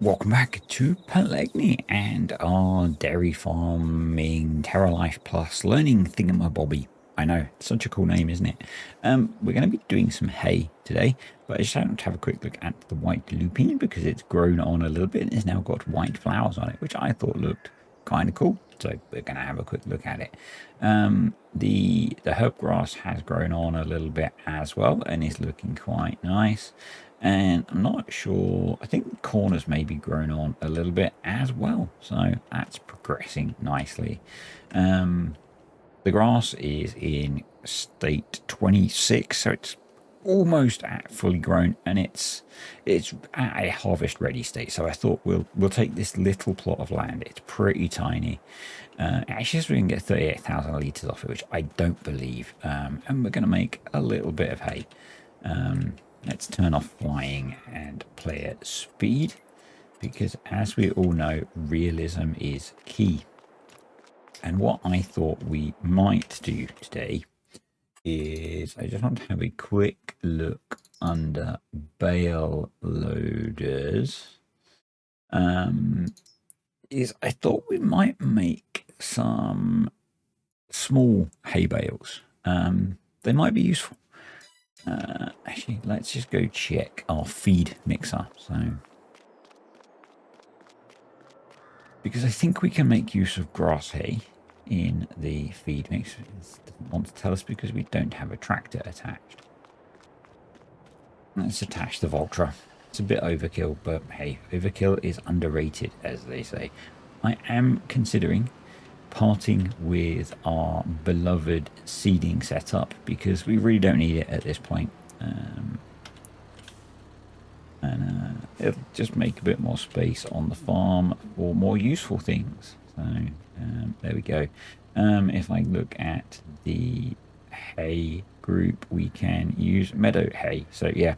Welcome back to Pallegney and our dairy farming Terralife Plus learning thingamabobby. I know, it's such a cool name, isn't it? We're going to be doing some hay today, but I just want to have a quick look at the white lupine because it's grown on a little bit and it's now got white flowers on it, which I thought looked kind of cool. So we're going to have a quick look at it. The herb grass has grown on a little bit as well and is looking quite nice. And I'm not sure, I think the corners may be grown on a little bit as well. So that's progressing nicely. The grass is in state 26, so it's almost at fully grown, and it's at a harvest ready state. So I thought we'll take this little plot of land. It's pretty tiny. Actually, we can get 38,000 litres off it, which I don't believe. And we're going to make a little bit of hay. Let's turn off flying and player speed, because as we all know, realism is key. And what I thought we might do today is I just want to have a quick look under Bale loaders. Is I thought we might make some small hay bales. They might be useful. Actually, let's just go check our feed mixer. So, because I think we can make use of grass hay in the feed mixer. It doesn't want to tell us because we don't have a tractor attached. Let's attach the Voltra. It's a bit overkill, but hey, overkill is underrated, as they say. I am considering parting with our beloved seeding setup because we really don't need it at this point. It'll just make a bit more space on the farm for more useful things. So there we go. If I look at the hay group, we can use meadow hay. So yeah,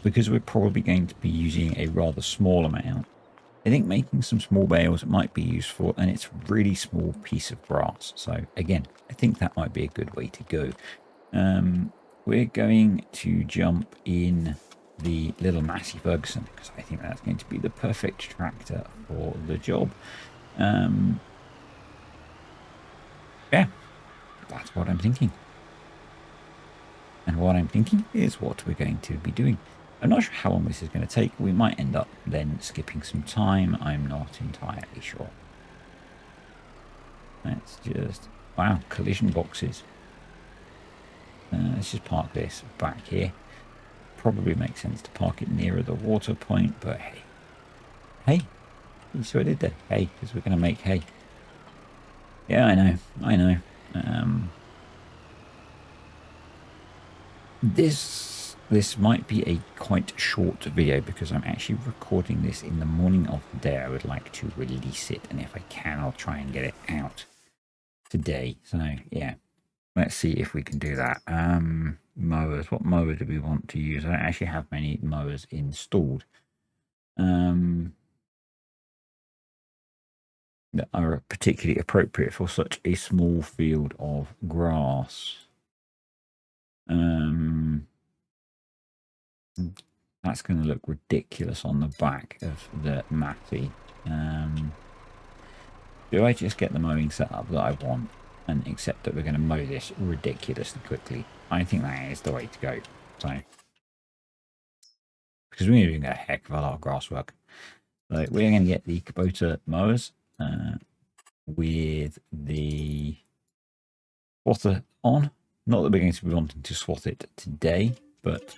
because we're probably going to be using a rather small amount, I think making some small bales might be useful, and it's a really small piece of grass. So again, I think that might be a good way to go. We're going to jump in the little Massey Ferguson because I think that's going to be the perfect tractor for the job. Yeah, that's what I'm thinking. And what I'm thinking is what we're going to be doing. I'm not sure how long this is going to take. We might end up then skipping some time. I'm not entirely sure. Let's just... Wow, collision boxes. Let's just park this back here. Probably makes sense to park it nearer the water point, but hey. Hey, you saw what I did there? Hey, because we're going to make hay. Yeah, I know. This might be a quite short video because I'm actually recording this in the morning of the day I would like to release it, and if I can, I'll try and get it out today. So yeah, let's see if we can do that. Mowers. What mower do we want to use? I don't actually have many mowers installed that are particularly appropriate for such a small field of grass. That's going to look ridiculous on the back of the Matty. Do I just get the mowing set up that I want and accept that we're going to mow this ridiculously quickly? I think that is the way to go. So, because we're doing a heck of a lot of grass work. So we're going to get the Kubota mowers with the swatter on. Not that we're going to be wanting to swat it today, but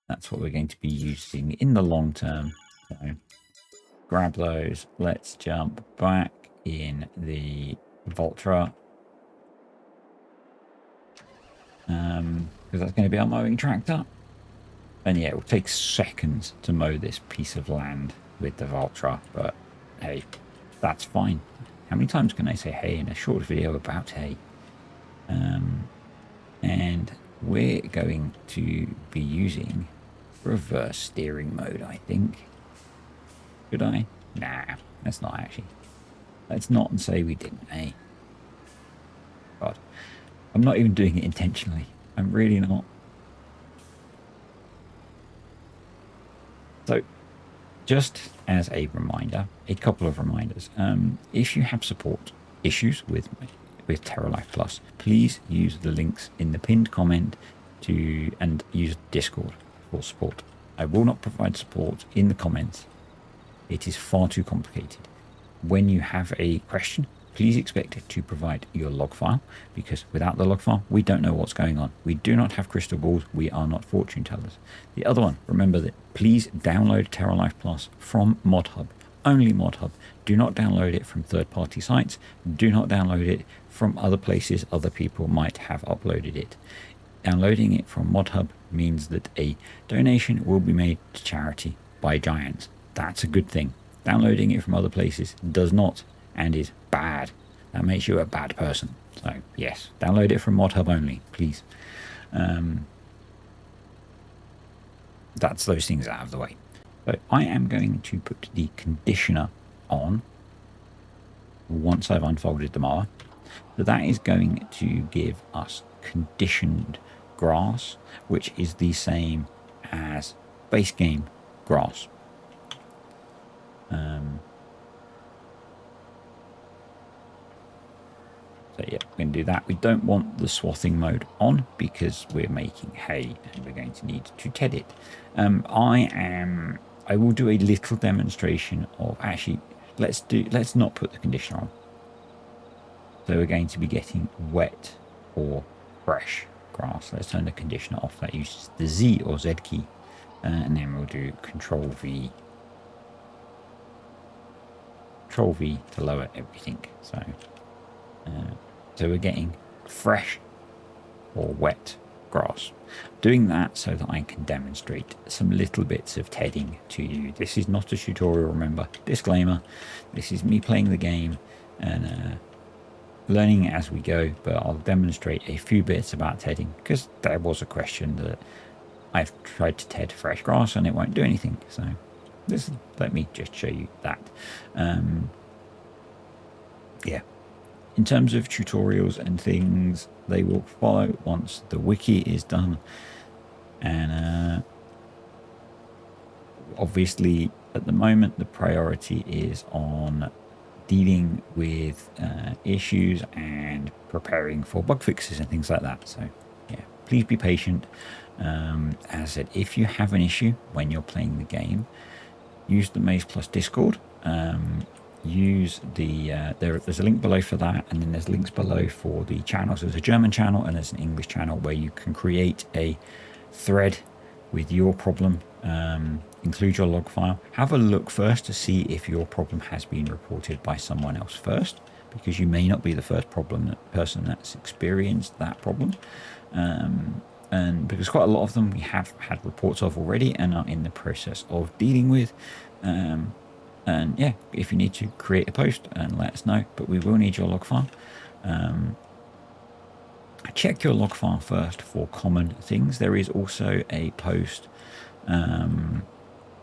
that's what we're going to be using in the long term. So grab those. Let's jump back in the Voltra. Because that's going to be our mowing tractor. And yeah, it will take seconds to mow this piece of land with the Voltra, but hey, that's fine. How many times can I say hey in a short video about hay? And we're going to be using reverse steering mode, I think. Should I? Nah, that's not actually. Let's not say we didn't, eh? God, I'm not even doing it intentionally. I'm really not. So just as a reminder, a couple of reminders. If you have support issues with Terralife Plus, please use the links in the pinned comment and use Discord for support. I will not provide support in the comments. It is far too complicated. When you have a question, please expect it to provide your log file, because without the log file, we don't know what's going on. We do not have crystal balls. We are not fortune tellers. The other one, remember that please download Terralife Plus from ModHub. Only ModHub. Do not download it from third-party sites. Do not download it from other places other people might have uploaded it. Downloading it from ModHub means that a donation will be made to charity by giants. That's a good thing. Downloading it from other places does not and is bad. That makes you a bad person. So yes, download it from ModHub only, please. That's those things out of the way. So I am going to put the conditioner on once I've unfolded the mower. So that is going to give us conditioned grass, which is the same as base game grass. So yeah, we're going to do that. We don't want the swathing mode on because we're making hay and we're going to need to ted it. I will do a little demonstration of, actually, let's not put the conditioner on. So we're going to be getting wet or fresh grass. Let's turn the conditioner off. That uses the Z or Z key. And then we'll do Control V to lower everything. So we're getting fresh or wet grass. Doing that so that I can demonstrate some little bits of tedding to you. This is not a tutorial, remember. Disclaimer, this is me playing the game and learning it as we go, but I'll demonstrate a few bits about tedding because there was a question that I've tried to ted fresh grass and it won't do anything. So let me just show you that. Yeah. In terms of tutorials and things, they will follow once the wiki is done. And obviously, at the moment, the priority is on dealing with issues and preparing for bug fixes and things like that. So, yeah, please be patient. As I said, if you have an issue when you're playing the game, use the Maze Plus Discord. Use the there's a link below for that, and then there's links below for the channels. There's a German channel and there's an English channel where you can create a thread with your problem. Include your log file. Have a look first to see if your problem has been reported by someone else first, because you may not be the first person that's experienced that problem. And because quite a lot of them we have had reports of already and are in the process of dealing with. And yeah, if you need to, create a post and let us know, but we will need your log file. Check your log file first for common things. There is also a post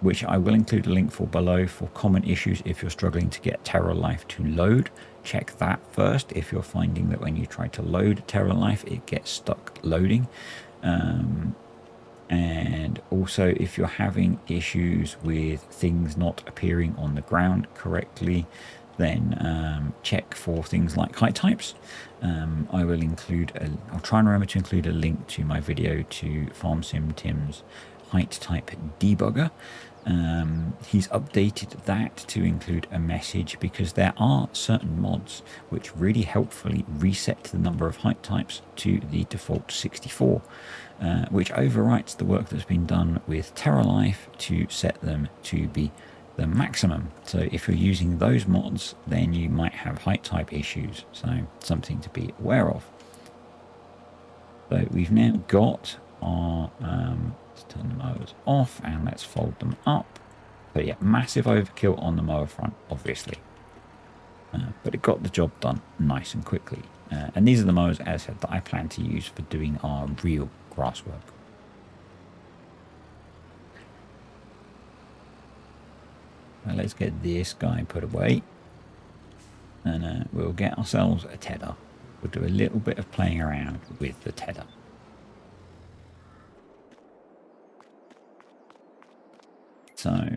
which I will include a link for below for common issues if you're struggling to get Terralife to load. Check that first if you're finding that when you try to load Terralife it gets stuck loading. And also if you're having issues with things not appearing on the ground correctly, then check for things like height types. I will I'll try and remember to include a link to my video to Farm Sim Tim's height type debugger. He's updated that to include a message because there are certain mods which really helpfully reset the number of height types to the default 64, which overwrites the work that's been done with Terralife to set them to be the maximum. So if you're using those mods, then you might have height type issues. So something to be aware of. So we've now got our let's turn the mowers off and let's fold them up. So yeah, massive overkill on the mower front, obviously, but it got the job done nice and quickly. And these are the mowers, as I said, that I plan to use for doing our real grass work. Now let's get this guy put away, and we'll get ourselves a tedder. We'll do a little bit of playing around with the tedder. So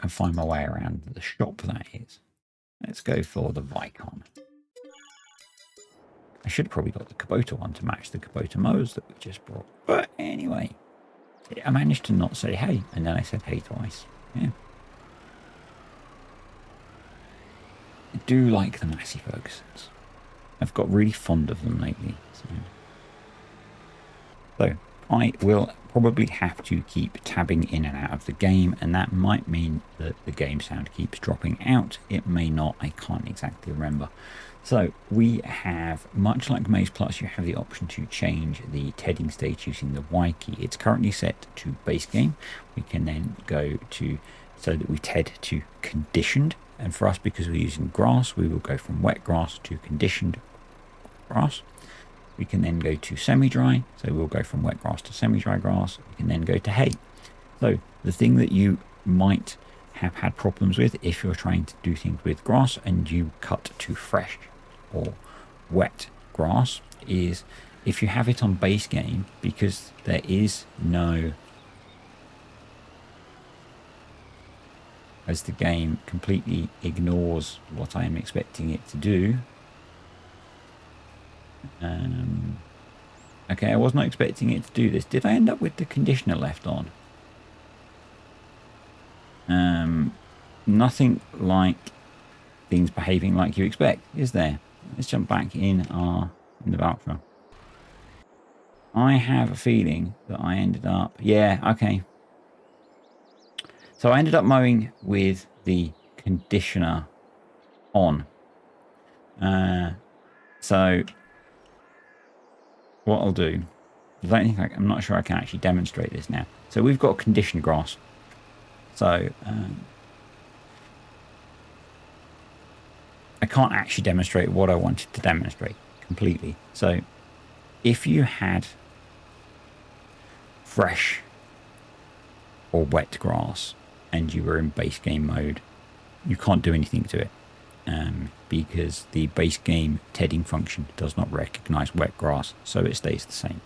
and find my way around the shop, that is. Let's go for the Vicon. I should have probably got the Kubota one to match the Kubota mowers that we just brought. But anyway, I managed to not say hey, and then I said hey twice. Yeah. I do like the Massey Fergusons. I've got really fond of them lately. So I will probably have to keep tabbing in and out of the game, and that might mean that the game sound keeps dropping out. It may not, I can't exactly remember. So we have, much like Maze Plus, you have the option to change the tedding stage using the Y key. It's currently set to base game. We can then go to, so that we TED to conditioned. And for us, because we're using grass, we will go from wet grass to conditioned grass. We can then go to semi-dry, so we'll go from wet grass to semi-dry grass. We can then go to hay. So the thing that you might have had problems with if you're trying to do things with grass and you cut to fresh or wet grass is if you have it on base game, because there is no, as the game completely ignores what I am expecting it to do. Okay, I was not expecting it to do this. Did I end up with the conditioner left on? Nothing like things behaving like you expect, is there? Let's jump back in the Valtra. I have a feeling that I ended up, yeah, okay. So I ended up mowing with the conditioner on. So what I'll do, I'm not sure I can actually demonstrate this now. So we've got conditioned grass. So I can't actually demonstrate what I wanted to demonstrate completely. So if you had fresh or wet grass and you were in base game mode, you can't do anything to it because the base game tedding function does not recognize wet grass, so it stays the same.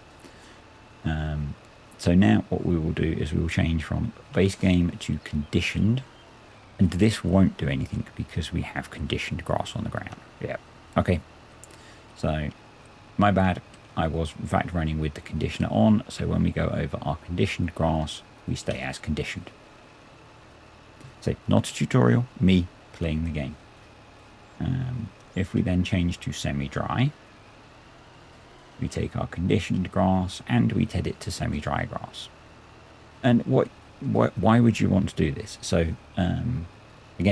So now what we will do is we will change from base game to conditioned, and this won't do anything because we have conditioned grass on the ground. Yeah, okay. So my bad, I was in fact running with the conditioner on, so when we go over our conditioned grass, we stay as conditioned. So not a tutorial, me playing the game. If we then change to semi-dry, we take our conditioned grass and we TED it to semi-dry grass. And why would you want to do this? So again,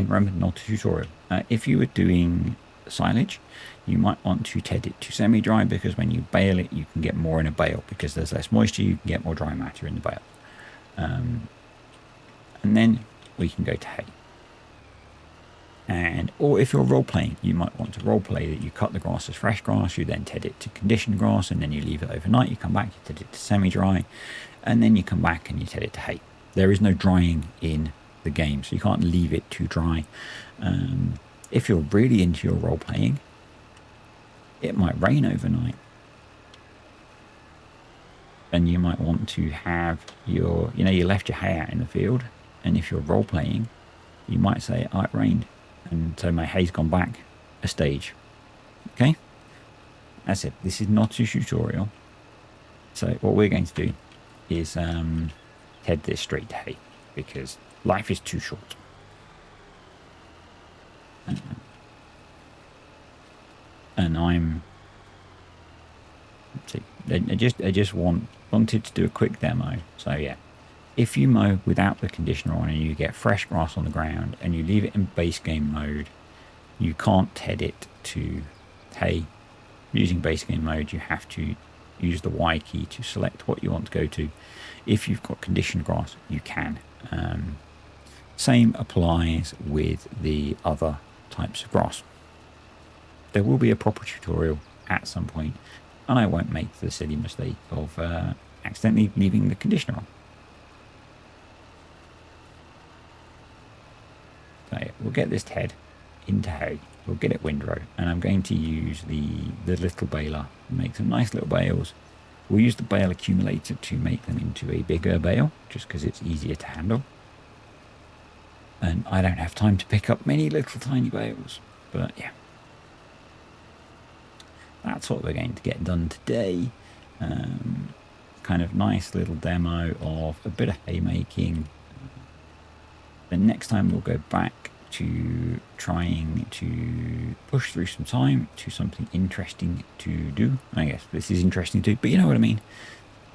remember, not a tutorial. If you were doing silage, you might want to TED it to semi-dry, because when you bale it, you can get more in a bale because there's less moisture, you can get more dry matter in the bale. And then we can go to hay. Or if you're role playing, you might want to role play that you cut the grass as fresh grass, you then TED it to conditioned grass, and then you leave it overnight, you come back, you TED it to semi-dry, and then you come back and you TED it to hay. There is no drying in the game, so you can't leave it to dry. If you're really into your role playing, it might rain overnight, and you might want to have your, you left your hay out in the field, and if you're role playing, you might say, oh, it rained, and so my hay's gone back a stage. Okay, that's it. This is not a tutorial. So what we're going to do is head this straight to hay, because life is too short. And I'm, let's see, I just wanted to do a quick demo. So yeah, if you mow without the conditioner on and you get fresh grass on the ground and you leave it in base game mode, you can't TED it to hay. Using base game mode, you have to use the Y key to select what you want to go to. If you've got conditioned grass, you can. Same applies with the other types of grass. There will be a proper tutorial at some point, and I won't make the silly mistake of accidentally leaving the conditioner on. So yeah, we'll get this TED into hay, we'll get it windrow, and I'm going to use the little baler and make some nice little bales. We'll use the bale accumulator to make them into a bigger bale, just because it's easier to handle. And I don't have time to pick up many little tiny bales. But yeah, that's what we're going to get done today. Kind of nice little demo of a bit of haymaking. Then next time we'll go back to trying to push through some time to something interesting to do. I guess this is interesting too, but you know what I mean.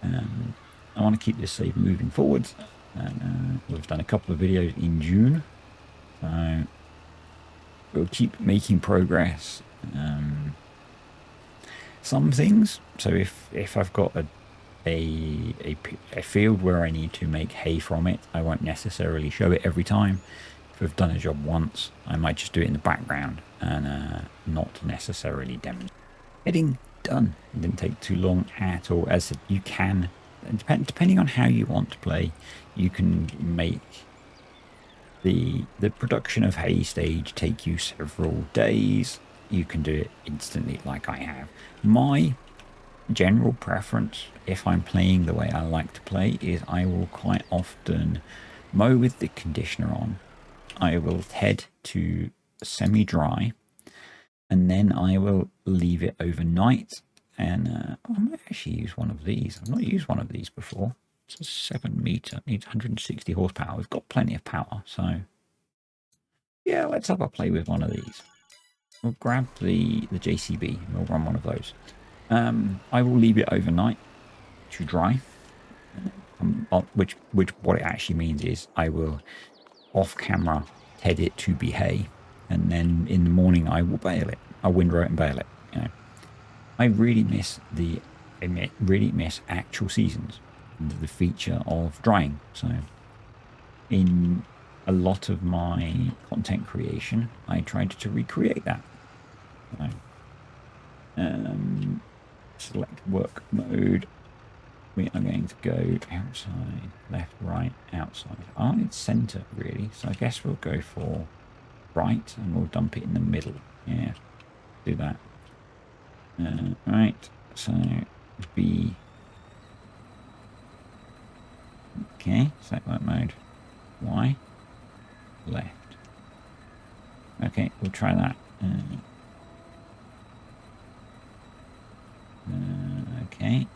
I want to keep this save moving forwards. And we've done a couple of videos in June, so we'll keep making progress. Some things. So if I've got a field where I need to make hay from it, I won't necessarily show it every time. If we've done a job once, I might just do it in the background and not necessarily demonstrate. Getting done. It didn't take too long at all. As you can, depending on how you want to play, you can make the production of hay stage take you several days. You can do it instantly like I have. My general preference, if I'm playing the way I like to play, is I will quite often mow with the conditioner on. I will head to semi-dry, and then I will leave it overnight. And I might actually use one of these. I've not used one of these before. It's a 7 meter, needs 160 horsepower. We've got plenty of power, so yeah, let's have a play with one of these. We'll grab the JCB and we'll run one of those. I will leave it overnight to dry, which what it actually means is I will off camera head it to be hay, and then in the morning I will bale it. I'll windrow it and bale it. You know, I really miss actual seasons and the feature of drying. So in a lot of my content creation, I tried to recreate that. So, select work mode. We are going to go outside, left, right, outside. Oh, it's center really. So I guess we'll go for right and we'll dump it in the middle. Yeah, do that. Right, so B. Okay, select work mode. Y, left. Okay, we'll try that. Okay.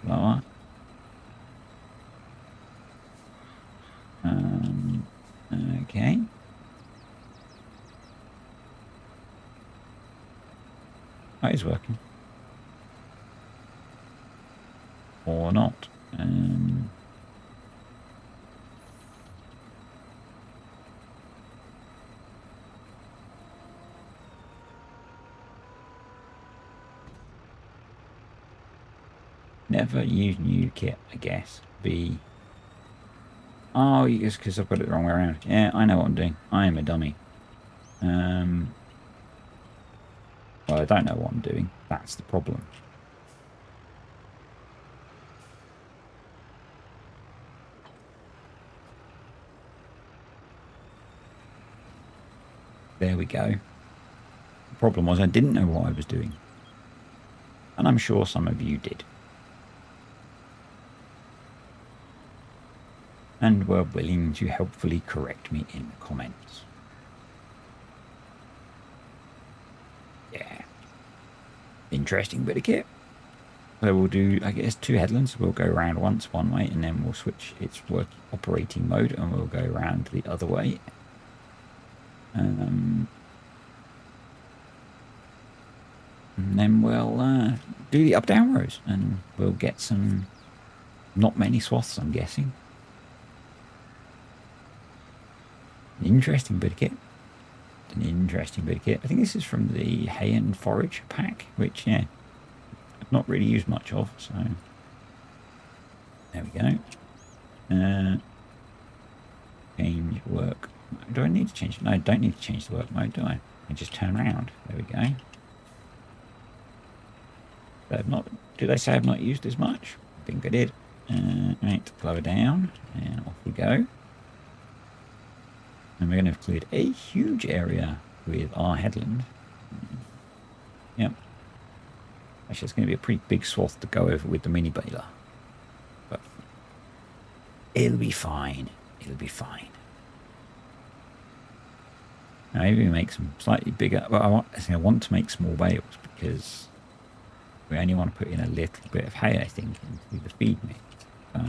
Lower. Okay. That is working. Or not. Never use new kit, I guess. B. Oh, it's because I've got it the wrong way around. Yeah, I know what I'm doing. I am a dummy. Well, I don't know what I'm doing. That's the problem. There we go. The problem was I didn't know what I was doing. And I'm sure some of you did. And were willing to helpfully correct me in the comments. Yeah. Interesting bit of kit. So we'll do, I guess, 2 headlands. We'll go around once one way, and then we'll switch its operating mode, and we'll go around the other way. And then we'll do the up-down rows, and we'll get some, not many swaths, I'm guessing. An interesting bit of kit. An interesting bit of kit. I think this is from the hay and forage pack, which, yeah, I've not really used much of, so there we go. Change work. Do I need to change it? No, I don't need to change the work mode, do I? I just turn around. There we go. Did I say I've not used as much? I think I did. Right, lower down, and off we go. And we're going to have cleared a huge area with our headland. Yep. Actually, it's going to be a pretty big swath to go over with the mini baler. But it'll be fine. It'll be fine. Now, maybe we make some slightly bigger. Well, I want to make small bales because we only want to put in a little bit of hay, I think, into the feed mix. So,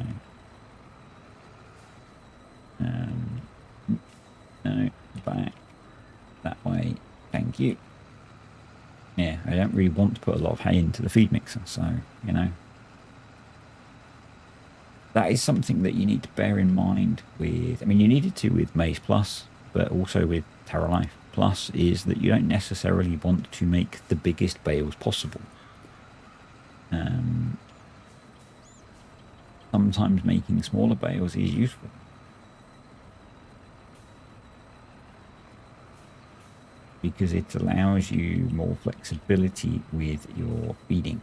no, back that way. Thank you. Yeah, I don't really want to put a lot of hay into the feed mixer, so, you know. That is something that you need to bear in mind with, I mean, you needed to with Maize Plus, but also with Terralife Plus, is that you don't necessarily want to make the biggest bales possible. Sometimes making smaller bales is useful. Because it allows you more flexibility with your feeding.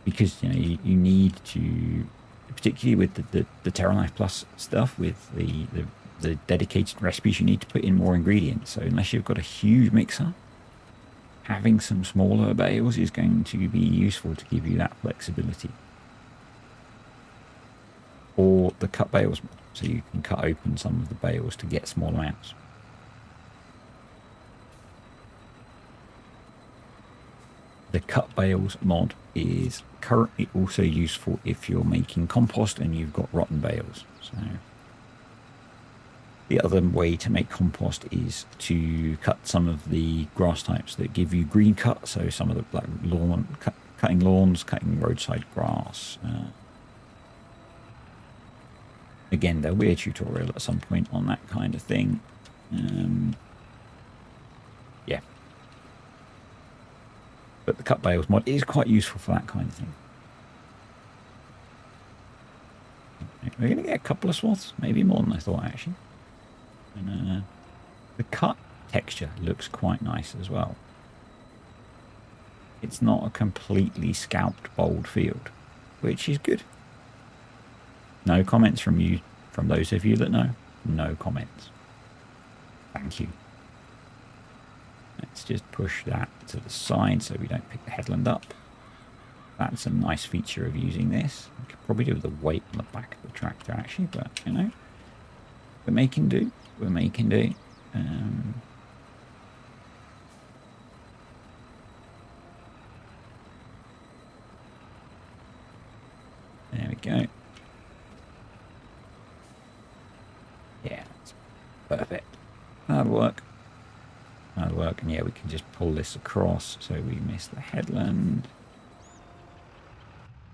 Because, you know, you need to, particularly with the Terralife Plus stuff, with the dedicated recipes, you need to put in more ingredients. So unless you've got a huge mixer, having some smaller bales is going to be useful to give you that flexibility. Or the cut bales, so you can cut open some of the bales to get small amounts. The cut bales mod is currently also useful if you're making compost and you've got rotten bales. So the other way to make compost is to cut some of the grass types that give you green cut. So some of the like cutting lawns, cutting roadside grass. Again, there'll be a tutorial at some point on that kind of thing. Yeah. But the cut bales mod is quite useful for that kind of thing. We're going to get a couple of swaths, maybe more than I thought, actually. And the cut texture looks quite nice as well. It's not a completely scalped bold field, which is good. No comments from you, from those of you that know. No comments. Thank you. Let's just push that to the side so we don't pick the headland up. That's a nice feature of using this. We could probably do with the weight on the back of the tractor, actually, but, you know, we're making do. We're making do. There we go. Yeah, that's perfect. Hard work. Hard work. And yeah, we can just pull this across so we miss the headland.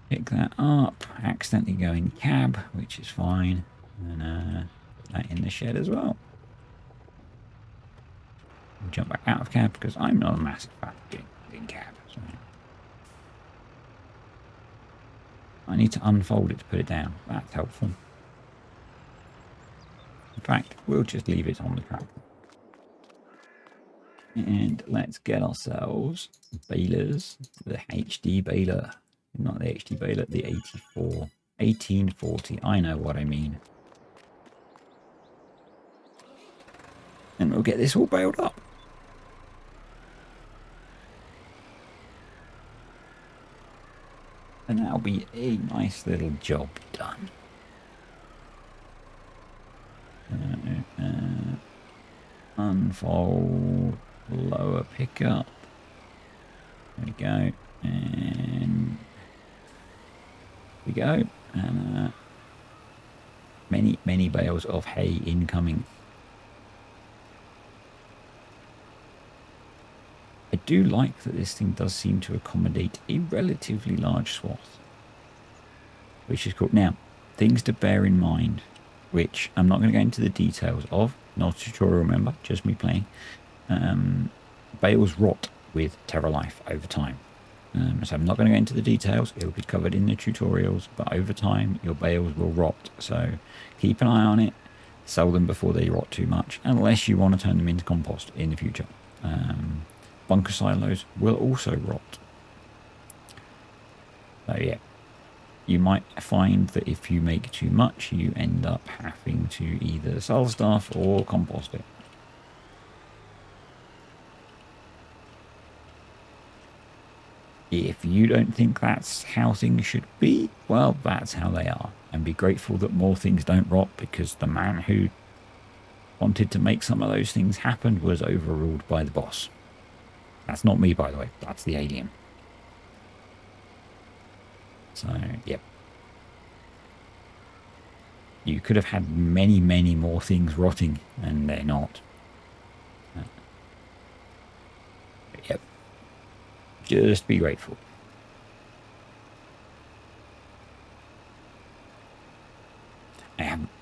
Pick that up. Accidentally go in cab, which is fine. And put that in the shed as well. And jump back out of cab because I'm not a massive fan of getting in cab. So I need to unfold it to put it down. That's helpful. In fact, we'll just leave it on the tractor. And let's get ourselves balers, the HD baler. Not the HD baler, the 1840. I know what I mean. And we'll get this all baled up. And that'll be a nice little job done. Unfold, lower pickup. There we go. And we go. And many bales of hay incoming. I do like that this thing does seem to accommodate a relatively large swath, which is cool. Now, things to bear in mind, which I'm not going to go into the details of, not a tutorial, remember, just me playing. Bales rot with Terralife over time. So I'm not going to go into the details. It will be covered in the tutorials, but over time your bales will rot. So keep an eye on it. Sell them before they rot too much, unless you want to turn them into compost in the future. Bunker silos will also rot. So yeah, you might find that if you make too much, you end up having to either sell stuff or compost it. If you don't think that's how things should be, well, that's how they are. And be grateful that more things don't rot, because the man who wanted to make some of those things happen was overruled by the boss. That's not me, by the way. That's the alien. So, yep. You could have had many, many more things rotting, and they're not. Yep. Just be grateful.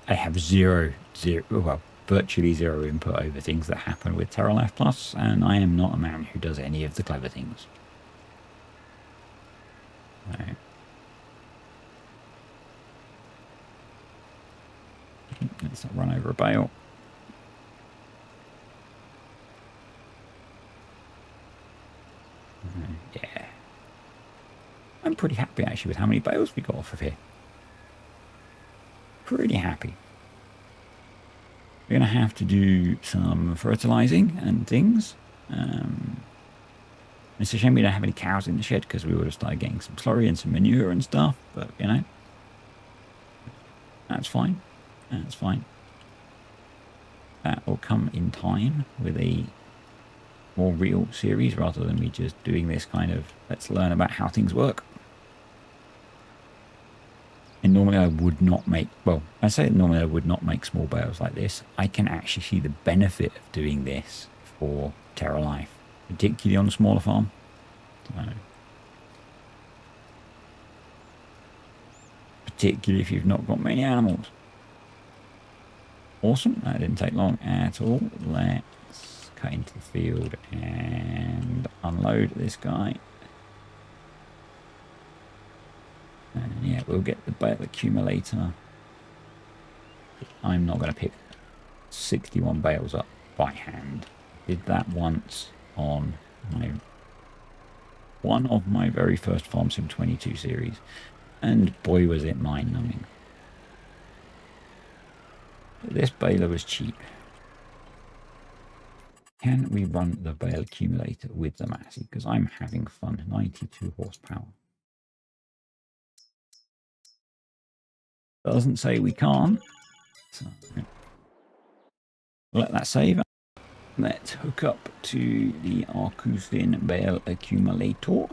I have zero, well, virtually zero input over things that happen with Terralife Plus, and I am not a man who does any of the clever things. Right. Let's not run over a bale. Yeah. I'm pretty happy actually with how many bales we got off of here. Pretty happy. We're going to have to do some fertilizing and things. It's a shame we don't have any cows in the shed, because we would have started getting some slurry and some manure and stuff, but you know, that's fine. That's fine. That will come in time with a more real series, rather than me just doing this kind of let's learn about how things work. And normally I would not make, well, I say normally I would not make small bales like this. I can actually see the benefit of doing this for Terralife, particularly on a smaller farm. So, particularly if you've not got many animals. Awesome, that didn't take long at all. Let's cut into the field and unload this guy. And yeah, we'll get the bale accumulator. I'm not going to pick 61 bales up by hand. Did that once on one of my very first Farm Sim 22 series, and boy was it mind-numbing. This baler was cheap. Can we run the bale accumulator with the Massey? Because I'm having fun. 92 horsepower. Doesn't say we can't. So let that save. Let's hook up to the Arcusin Bale accumulator.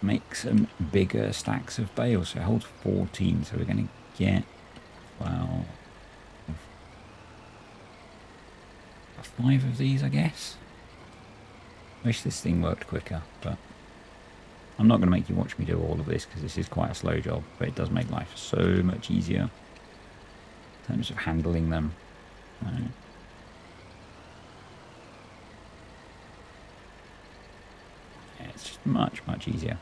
Make some bigger stacks of bales. So it holds 14. So we're going to get 12. 5 of these, I guess. Wish this thing worked quicker, but I'm not going to make you watch me do all of this, because this is quite a slow job, but it does make life so much easier in terms of handling them. Yeah, it's just much, much easier.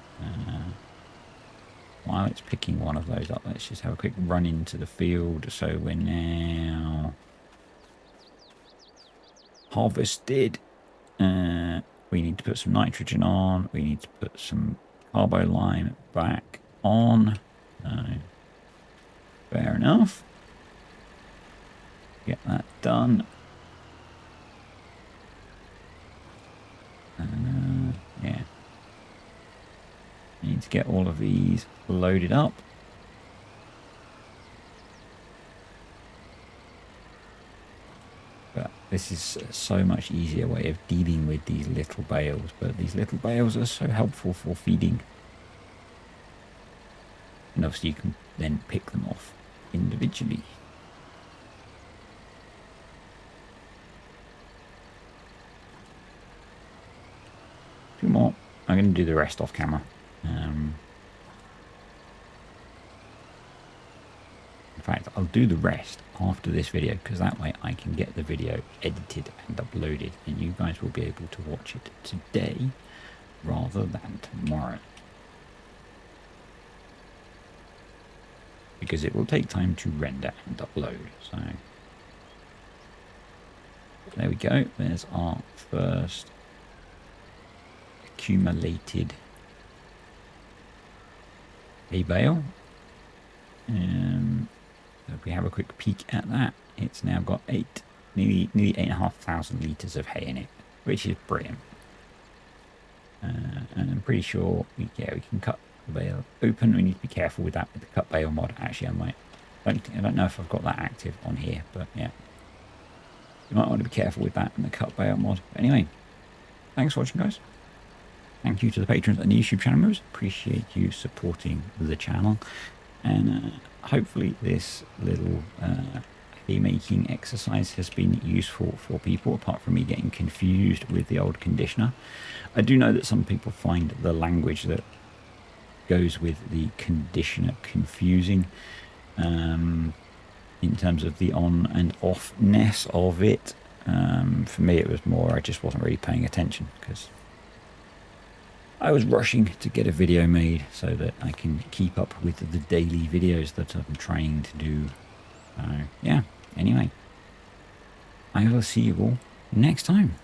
While it's picking one of those up, let's just have a quick run into the field. So we're now harvested. We need to put some nitrogen on. We need to put some carbo lime back on. Fair enough. Get that done. Yeah. Need to get all of these loaded up. But this is so much easier way of dealing with these little bales. But these little bales are so helpful for feeding. And obviously you can then pick them off individually. Two more. I'm going to do the rest off camera. In fact, I'll do the rest after this video, because that way I can get the video edited and uploaded, and you guys will be able to watch it today rather than tomorrow. Because it will take time to render and upload. So there we go. There's our first accumulated hay bale. If we have a quick peek at that, it's now got nearly 8,500 litres of hay in it. which is brilliant. And I'm pretty sure, we can cut the bale open. We need to be careful with that with the cut bale mod. Actually, I don't know if I've got that active on here, but yeah, you might want to be careful with that in the cut bale mod. But anyway, thanks for watching, guys. Thank you to the patrons and the YouTube channel members. Appreciate you supporting the channel, and hopefully this little making exercise has been useful for people, apart from me getting confused with the old conditioner. I do know that some people find the language that goes with the conditioner confusing, in terms of the on and off-ness of it. For me, it was more, I just wasn't really paying attention because I was rushing to get a video made so that I can keep up with the daily videos that I'm trying to do. So yeah, anyway, I will see you all next time.